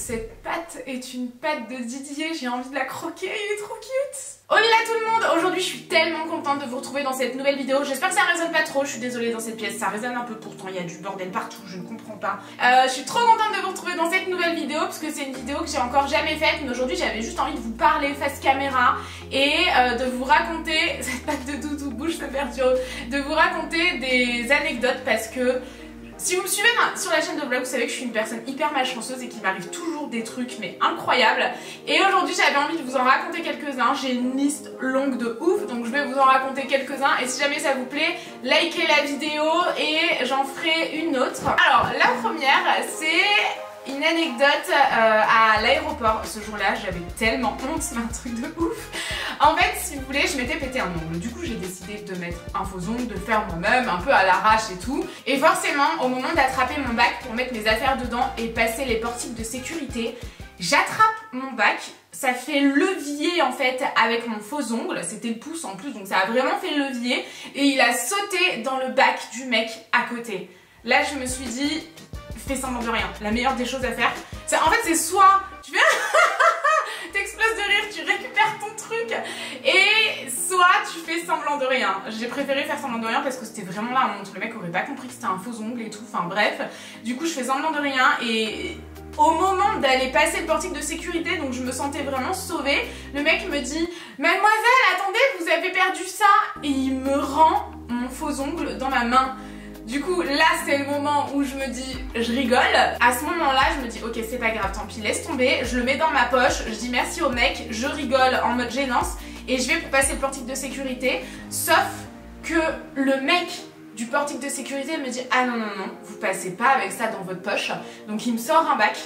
cette pâte est une pâte de Didier, j'ai envie de la croquer, il est trop cute. Oh là tout le monde, aujourd'hui je suis tellement contente de vous retrouver dans cette nouvelle vidéo. J'espère que ça résonne pas trop, je suis désolée dans cette pièce, ça résonne un peu pourtant, il y a du bordel partout, je ne comprends pas. Je suis trop contente de vous retrouver dans cette nouvelle vidéo parce que c'est une vidéo que j'ai encore jamais faite, mais aujourd'hui j'avais juste envie de vous parler face caméra et de vous raconter, cette pâte de doudou bouche se perturbe, de vous raconter des anecdotes parce que si vous me suivez sur la chaîne de vlog, vous savez que je suis une personne hyper malchanceuse et qu'il m'arrive toujours des trucs mais incroyables. Et aujourd'hui j'avais envie de vous en raconter quelques-uns. J'ai une liste longue de ouf, donc je vais vous en raconter quelques-uns. Et si jamais ça vous plaît, likez la vidéo et j'en ferai une autre. Alors la première, c'est une anecdote à l'aéroport. Ce jour-là, j'avais tellement honte, c'est un truc de ouf. En fait, si vous voulez, je m'étais pété un ongle. Du coup, j'ai décidé de mettre un faux ongle, de faire moi-même, un peu à l'arrache et tout. Et forcément, au moment d'attraper mon bac pour mettre mes affaires dedans et passer les portiques de sécurité, j'attrape mon bac. Ça fait levier en fait avec mon faux ongle. C'était le pouce en plus, donc ça a vraiment fait levier. Et il a sauté dans le bac du mec à côté. Là, je me suis dit, fais semblant de rien. La meilleure des choses à faire, en fait, c'est soit tu fais t'exploses de rire, tu récupères ton truc, et soit tu fais semblant de rien. J'ai préféré faire semblant de rien parce que c'était vraiment la honte. Le mec aurait pas compris que c'était un faux ongle et tout, enfin bref. Du coup je fais semblant de rien et au moment d'aller passer le portique de sécurité, donc je me sentais vraiment sauvée, le mec me dit « Mademoiselle, attendez, vous avez perdu ça !» et il me rend mon faux ongle dans ma main. Du coup, là, c'est le moment où je me dis, je rigole. À ce moment-là, je me dis, ok, c'est pas grave, tant pis, laisse tomber. Je le mets dans ma poche, je dis merci au mec, je rigole en mode gênance et je vais pour passer le portique de sécurité. Sauf que le mec du portique de sécurité me dit, ah non, non, non, vous passez pas avec ça dans votre poche. Donc, il me sort un bac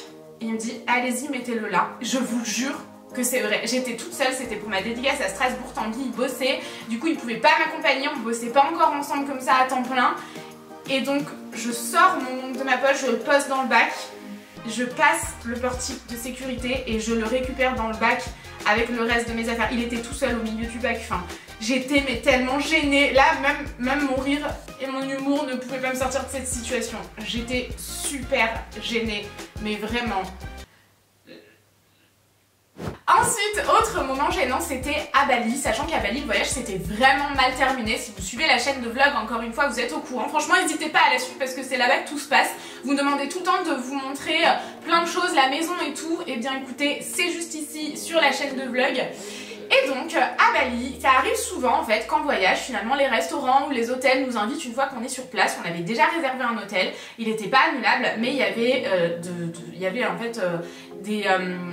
et il me dit, allez-y, mettez-le là. Je vous jure que c'est vrai. J'étais toute seule, c'était pour ma dédicace à Strasbourg, Tanguy, il bossait. Du coup, il pouvait pas m'accompagner, on bossait pas encore ensemble comme ça à temps plein. Et donc je sors mon ongle de ma poche, je le pose dans le bac, je passe le portique de sécurité et je le récupère dans le bac avec le reste de mes affaires. Il était tout seul au milieu du bac, enfin, j'étais mais tellement gênée. Là même mon rire et mon humour ne pouvaient pas me sortir de cette situation. J'étais super gênée, mais vraiment. Ensuite, autre moment gênant, c'était à Bali, sachant qu'à Bali, le voyage s'était vraiment mal terminé. Si vous suivez la chaîne de vlog, encore une fois, vous êtes au courant. Franchement, n'hésitez pas à la suivre parce que c'est là-bas que tout se passe. Vous me demandez tout le temps de vous montrer plein de choses, la maison et tout. Et bien écoutez, c'est juste ici, sur la chaîne de vlog. Et donc, à Bali, ça arrive souvent en fait qu'en voyage, finalement, les restaurants ou les hôtels nous invitent une fois qu'on est sur place. On avait déjà réservé un hôtel, il n'était pas annulable, mais il y avait en fait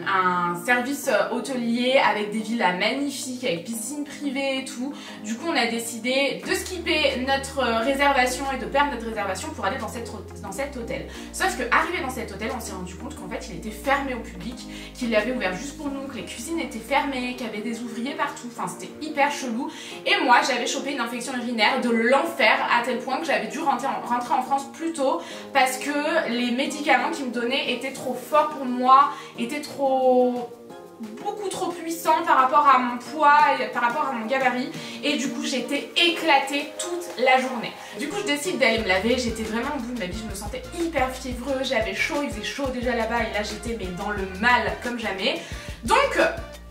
un service hôtelier avec des villas magnifiques, avec piscine privée et tout. Du coup, on a décidé de skipper notre réservation et de perdre notre réservation pour aller dans cet hôtel. Sauf que, arrivé dans cet hôtel, on s'est rendu compte qu'en fait, il était fermé au public, qu'il l'avait ouvert juste pour nous, que les cuisines étaient fermées, qu'il y avait des ouvriers partout, enfin c'était hyper chelou. Et moi j'avais chopé une infection urinaire de l'enfer à tel point que j'avais dû rentrer en France plus tôt parce que les médicaments qu'ils me donnaient étaient trop forts pour moi, étaient beaucoup trop puissants par rapport à mon poids et par rapport à mon gabarit, et du coup j'étais éclatée toute la journée. Du coup je décide d'aller me laver, j'étais vraiment au bout de ma vie, je me sentais hyper fiévreux, j'avais chaud, il faisait chaud déjà là-bas et là j'étais mais dans le mal comme jamais. Donc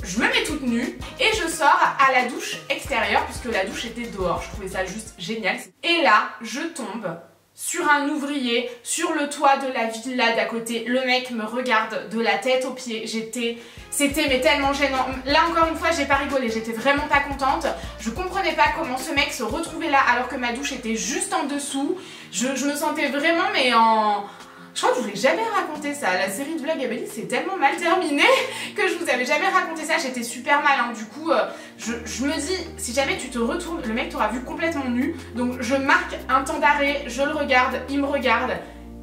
je me mets toute nue et je sors à la douche extérieure puisque la douche était dehors, je trouvais ça juste génial. Et là, je tombe sur un ouvrier, sur le toit de la villa d'à côté. Le mec me regarde de la tête aux pieds, c'était mais tellement gênant. Là encore une fois, j'ai pas rigolé, j'étais vraiment pas contente. Je comprenais pas comment ce mec se retrouvait là alors que ma douche était juste en dessous. Je me sentais vraiment mais en... Je crois que je vous ai jamais raconté ça, la série de vlogs à Bali c'est tellement mal terminé que je vous avais jamais raconté ça, j'étais super mal hein. Du coup je me dis, si jamais tu te retournes, le mec t'aura vu complètement nu. Donc je marque un temps d'arrêt, je le regarde, il me regarde.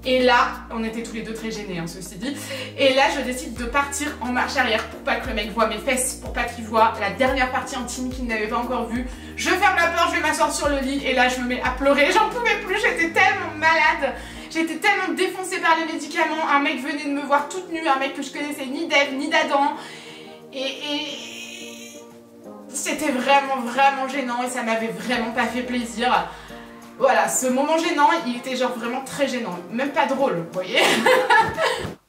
Et là, on était tous les deux très gênés hein, ceci dit. Et là je décide de partir en marche arrière pour pas que le mec voit mes fesses, pour pas qu'il voit la dernière partie intime qu'il n'avait pas encore vue. Je ferme la porte, je vais m'asseoir sur le lit et là je me mets à pleurer, j'en pouvais plus, j'étais tellement malade. J'étais tellement défoncée par les médicaments, un mec venait de me voir toute nue, un mec que je connaissais ni d'Ève ni d'Adam. Et c'était vraiment gênant et ça m'avait vraiment pas fait plaisir. Voilà, ce moment gênant, il était genre vraiment très gênant, même pas drôle, vous voyez.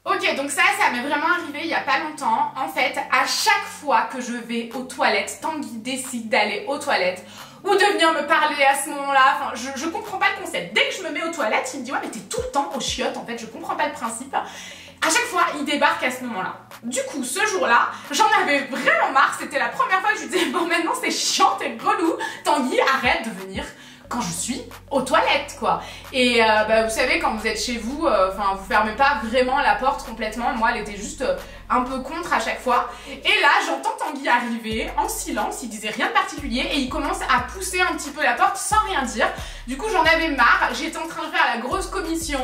Ok, donc ça m'est vraiment arrivé il y a pas longtemps. En fait, à chaque fois que je vais aux toilettes, Tanguy décide d'aller aux toilettes ou de venir me parler à ce moment-là. Enfin, je comprends pas le concept. Dès que je me mets aux toilettes, il me dit ouais mais t'es tout le temps aux chiottes en fait, je comprends pas le principe. À chaque fois, il débarque à ce moment-là. Du coup, ce jour-là, j'en avais vraiment marre. C'était la première fois que je lui disais bon maintenant c'est chiant, t'es relou. Tanguy, arrête de venir quand je suis aux toilettes quoi. Et vous savez quand vous êtes chez vous, enfin vous fermez pas vraiment la porte complètement. Moi elle était juste un peu contre à chaque fois. Et là j'entends Tanguy arriver en silence, il disait rien de particulier et il commence à pousser un petit peu la porte sans rien dire. Du coup j'en avais marre, j'étais en train de faire la grosse commission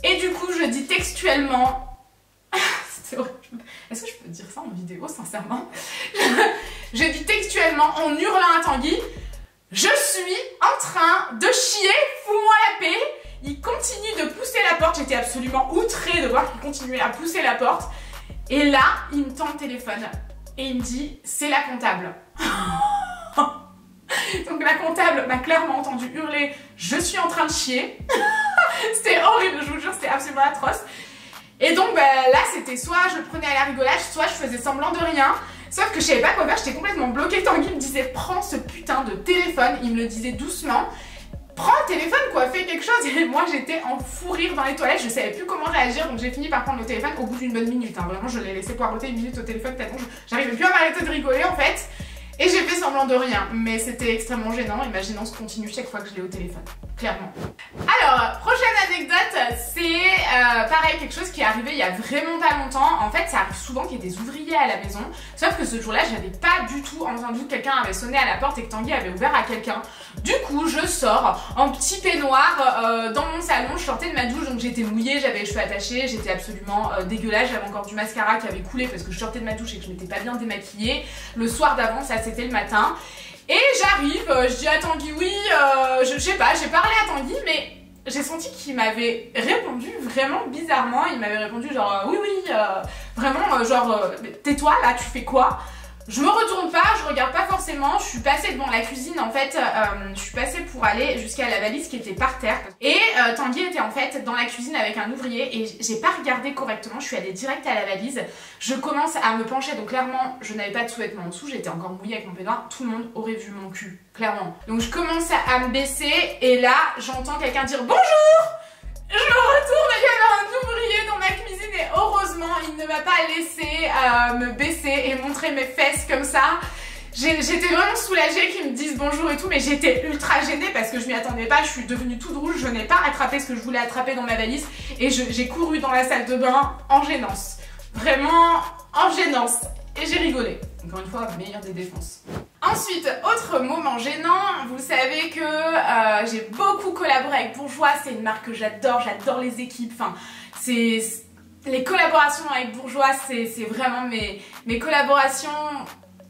et du coup je dis textuellement c'est horrible. Est-ce que je peux dire ça en vidéo sincèrement? Je dis textuellement en hurlant à Tanguy: je suis en train de chier, fous-moi la paix. Il continue de pousser la porte, j'étais absolument outrée de voir qu'il continuait à pousser la porte. Et là, il me tend le téléphone et il me dit c'est la comptable. Donc la comptable m'a clairement entendu hurler je suis en train de chier. C'était horrible, je vous jure, c'était absolument atroce. Et donc là c'était soit je le prenais à la rigolade, soit je faisais semblant de rien. Sauf que je savais pas quoi faire, j'étais complètement bloquée. Tanguy me disait prends ce putain de téléphone, il me le disait doucement. Prends le téléphone quoi, fais quelque chose. Et moi j'étais en fou rire dans les toilettes, je savais plus comment réagir. Donc j'ai fini par prendre le téléphone au bout d'une bonne minute. Vraiment je l'ai laissé poireauter une minute au téléphone tellement j'arrivais plus à m'arrêter de rigoler en fait. Et j'ai fait semblant de rien, mais c'était extrêmement gênant. Imaginons ce continue chaque fois que je l'ai au téléphone, clairement. Alors, prochaine anecdote, c'est pareil, quelque chose qui est arrivé il y a vraiment pas longtemps. En fait, ça arrive souvent qu'il y ait des ouvriers à la maison. Sauf que ce jour-là, j'avais pas du tout entendu que quelqu'un avait sonné à la porte et que Tanguy avait ouvert à quelqu'un. Du coup, je sors en petit peignoir dans mon salon. Je sortais de ma douche, donc j'étais mouillée, j'avais les cheveux attachés, j'étais absolument dégueulasse. J'avais encore du mascara qui avait coulé parce que je sortais de ma douche et que je m'étais pas bien démaquillée. Le soir d'avant, ça c'était le matin. Et j'arrive, je dis à Tanguy oui, je sais pas, j'ai parlé à Tanguy, mais j'ai senti qu'il m'avait répondu vraiment bizarrement. Il m'avait répondu genre oui, vraiment genre tais-toi là, tu fais quoi? Je me retourne pas, je regarde pas forcément, je suis passée devant la cuisine en fait, je suis passée pour aller jusqu'à la valise qui était par terre. Et Tanguy était en fait dans la cuisine avec un ouvrier et j'ai pas regardé correctement, je suis allée direct à la valise. Je commence à me pencher, donc clairement je n'avais pas de sous-vêtements en dessous, j'étais encore mouillée avec mon peignoir, tout le monde aurait vu mon cul, clairement. Donc je commence à me baisser et là j'entends quelqu'un dire bonjour. Je me retourne et il y avait un ouvrier dans ma cuisine et heureusement il ne m'a pas laissé me baisser et montrer mes fesses comme ça. J'étais vraiment soulagée qu'ils me disent bonjour et tout, mais j'étais ultra gênée parce que je m'y attendais pas, je suis devenue toute rouge, je n'ai pas attrapé ce que je voulais attraper dans ma valise et j'ai couru dans la salle de bain en gênance. Vraiment en gênance. Et j'ai rigolé. Encore une fois, meilleure des défenses. Ensuite, autre moment gênant, vous savez que j'ai beaucoup collaboré avec Bourjois, c'est une marque que j'adore les équipes, enfin, les collaborations avec Bourjois, c'est vraiment mes collaborations,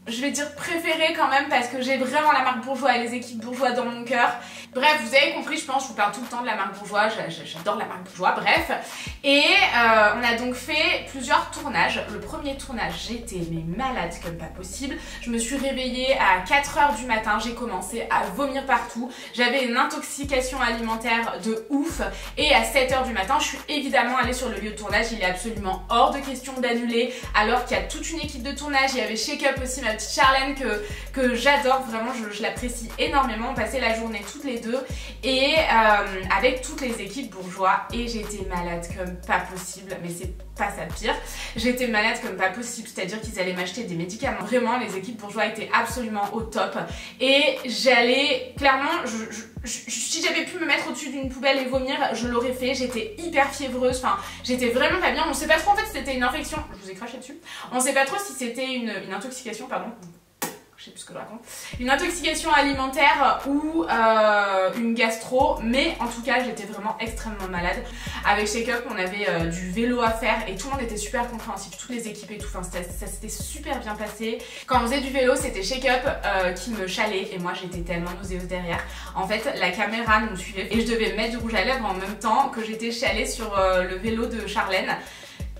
je vais dire préférées quand même, parce que j'ai vraiment la marque Bourjois et les équipes Bourjois dans mon cœur. Bref, vous avez compris, je pense, je vous parle tout le temps de la marque Bourjois, j'adore la marque Bourjois, bref. Et on a donc fait plusieurs tournages. Le premier tournage, j'étais malade comme pas possible. Je me suis réveillée à 4 h du matin, j'ai commencé à vomir partout. J'avais une intoxication alimentaire de ouf. Et à 7 h du matin, je suis évidemment allée sur le lieu de tournage. Il est absolument hors de question d'annuler, alors qu'il y a toute une équipe de tournage. Il y avait Shake Up aussi, ma petite Charlène que j'adore, vraiment je l'apprécie énormément. On passait la journée toutes les deux et avec toutes les équipes Bourjois et j'étais malade comme pas possible, mais c'est pas ça pire. J'étais malade comme pas possible, c'est-à-dire qu'ils allaient m'acheter des médicaments. Vraiment, les équipes Bourjois étaient absolument au top et j'allais clairement, si j'avais pu me mettre au-dessus d'une poubelle et vomir, je l'aurais fait. J'étais hyper fiévreuse, enfin j'étais vraiment pas bien. On sait pas trop en fait si c'était une infection, je vous ai craché dessus. On sait pas trop si c'était une intoxication, pardon. Je sais plus ce que je raconte. Une intoxication alimentaire ou une gastro, mais en tout cas j'étais vraiment extrêmement malade. Avec Shake Up on avait du vélo à faire et tout le monde était super compréhensif, toutes les équipes et tout, enfin ça s'était super bien passé. Quand on faisait du vélo c'était Shake Up qui me chalait et moi j'étais tellement nauséeuse derrière. En fait la caméra nous suivait et je devais mettre du rouge à lèvres en même temps que j'étais chalée sur le vélo de Charlène.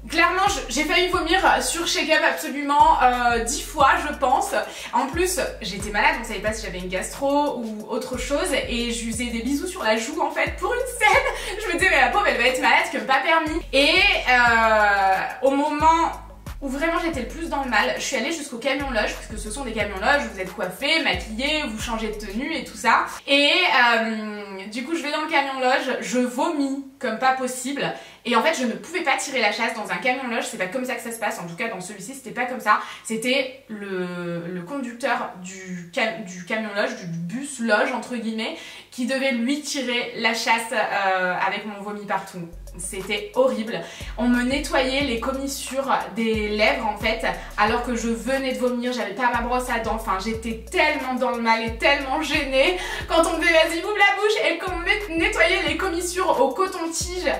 Clairement, j'ai failli vomir sur Shake Up absolument 10 fois je pense. En plus j'étais malade, on savait pas si j'avais une gastro ou autre chose et je lui faisais des bisous sur la joue en fait pour une scène. Je me disais mais la pauvre elle va être malade, que pas permis. Et au moment où vraiment j'étais le plus dans le mal, je suis allée jusqu'au camion loge, parce que ce sont des camions loge, vous êtes coiffés, maquillés, vous changez de tenue et tout ça. Et du coup je vais dans le camion loge, je vomis comme pas possible. Et en fait je ne pouvais pas tirer la chasse dans un camion loge, c'est pas comme ça que ça se passe, en tout cas dans celui-ci c'était pas comme ça. C'était le conducteur du camion loge, du bus loge entre guillemets, qui devait lui tirer la chasse avec mon vomi partout. C'était horrible. On me nettoyait les commissures des lèvres en fait, alors que je venais de vomir, j'avais pas ma brosse à dents, enfin j'étais tellement dans le mal et tellement gênée. Quand on me disait vas-y ouvre la bouche et qu'on me nettoyait les commissures au coton-tige,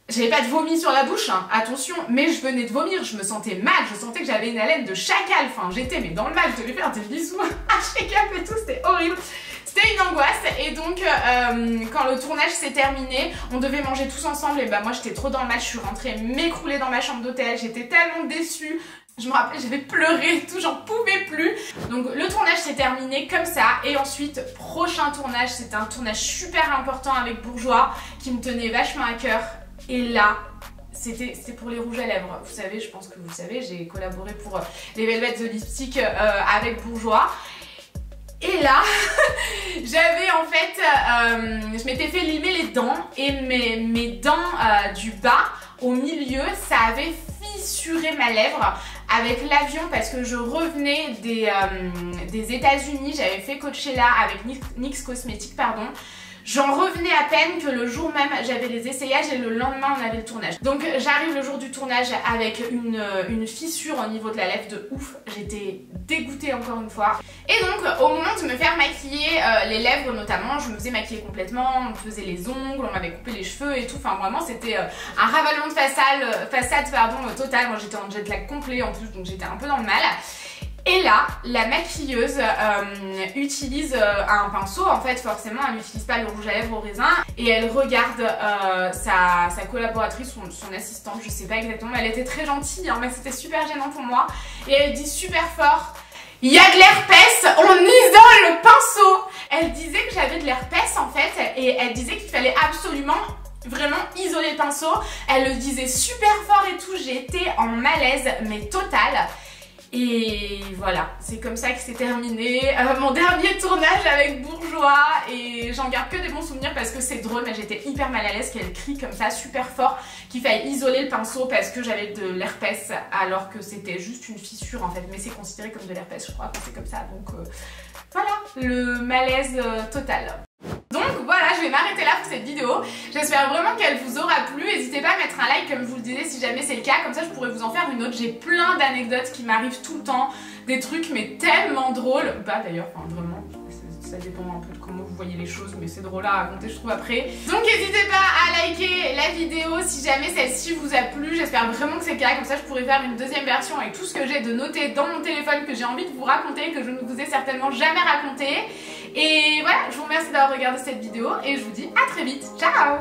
j'avais pas de vomi sur la bouche, hein, attention, mais je venais de vomir, je me sentais mal, je sentais que j'avais une haleine de chacal, enfin j'étais mais dans le mal, je devais faire des bisous à Shake Up et tout, c'était horrible. C'était une angoisse et donc quand le tournage s'est terminé, on devait manger tous ensemble et bah moi j'étais trop dans le mal, je suis rentrée m'écrouler dans ma chambre d'hôtel, j'étais tellement déçue. Je me rappelle, j'avais pleuré et tout, j'en pouvais plus. Donc le tournage s'est terminé comme ça. Et ensuite, prochain tournage, c'était un tournage super important avec Bourjois qui me tenait vachement à cœur. Et là, c'était pour les rouges à lèvres. Vous savez, je pense que vous savez, j'ai collaboré pour les Velvet The Lipstick avec Bourjois. Et là, j'avais en fait, je m'étais fait limer les dents et mes dents du bas au milieu, ça avait fissuré ma lèvre avec l'avion parce que je revenais des États-Unis, j'avais fait Coachella avec NYX Cosmetics, pardon. J'en revenais à peine que le jour même j'avais les essayages et le lendemain on avait le tournage. Donc j'arrive le jour du tournage avec une fissure au niveau de la lèvre de ouf. J'étais dégoûtée encore une fois. Et donc au moment de me faire maquiller les lèvres notamment, je me faisais maquiller complètement, on me faisait les ongles, on m'avait coupé les cheveux et tout. Enfin vraiment c'était un ravalement de façade total. Moi j'étais en jet lag complet en plus donc j'étais un peu dans le mal. Et là, la maquilleuse utilise un pinceau, en fait forcément elle n'utilise pas le rouge à lèvres au raisin et elle regarde sa collaboratrice, son assistante, je sais pas exactement, mais elle était très gentille hein, mais c'était super gênant pour moi et elle dit super fort: il y a de l'herpès, on isole le pinceau. Elle disait que j'avais de l'herpès en fait et elle disait qu'il fallait absolument vraiment isoler le pinceau. Elle le disait super fort et tout, j'étais en malaise mais total. Et voilà, c'est comme ça que c'est terminé mon dernier tournage avec Bourjois et j'en garde que des bons souvenirs parce que c'est drôle mais j'étais hyper mal à l'aise qu'elle crie comme ça super fort qu'il fallait isoler le pinceau parce que j'avais de l'herpès alors que c'était juste une fissure en fait, mais c'est considéré comme de l'herpès je crois quand c'est comme ça, donc voilà, le malaise total. Donc voilà, je vais m'arrêter là pour cette vidéo. J'espère vraiment qu'elle vous aura plu. N'hésitez pas à mettre un like comme je vous le disais si jamais c'est le cas. Comme ça je pourrais vous en faire une autre. J'ai plein d'anecdotes qui m'arrivent tout le temps. Des trucs mais tellement drôles. Bah d'ailleurs, enfin vraiment, ça dépend un peu de comment vous voyez les choses. Mais c'est drôle à raconter je trouve après. Donc n'hésitez pas à liker la vidéo si jamais celle-ci vous a plu. J'espère vraiment que c'est le cas. Comme ça je pourrais faire une deuxième version avec tout ce que j'ai de noté dans mon téléphone que j'ai envie de vous raconter, que je ne vous ai certainement jamais raconté. Et voilà, je vous remercie d'avoir regardé cette vidéo et je vous dis à très vite. Ciao!